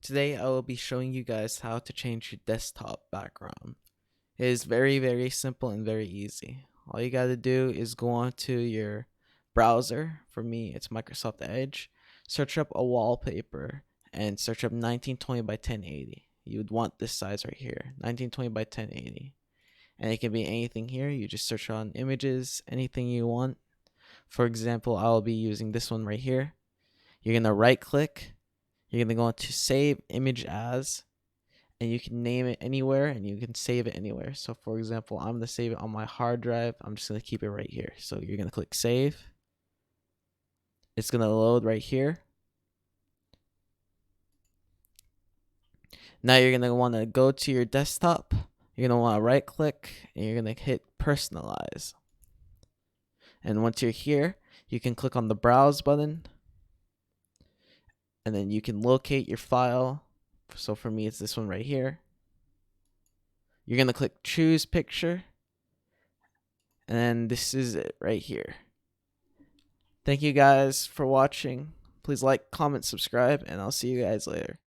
Today I will be showing you guys how to change your desktop background. It is very simple and very easy. All you gotta do is go on to your browser. For me, it's Microsoft Edge. Search up a wallpaper and search up 1920 by 1080. You would want this size right here, 1920 by 1080. And it can be anything here. You just search on images, anything you want. For example, I'll be using this one right here. You're gonna right click. You're gonna go into save image as, and you can name it anywhere and you can save it anywhere. So for example, I'm gonna save it on my hard drive. I'm just gonna keep it right here. So you're gonna click save. It's gonna load right here. Now you're gonna wanna go to your desktop. You're gonna wanna right click and you're gonna hit personalize. And once you're here, you can click on the browse button. And then you can locate your file. So for me, it's this one right here. You're going to click choose picture. And then this is it right here. Thank you guys for watching. Please like, comment, subscribe, and I'll see you guys later.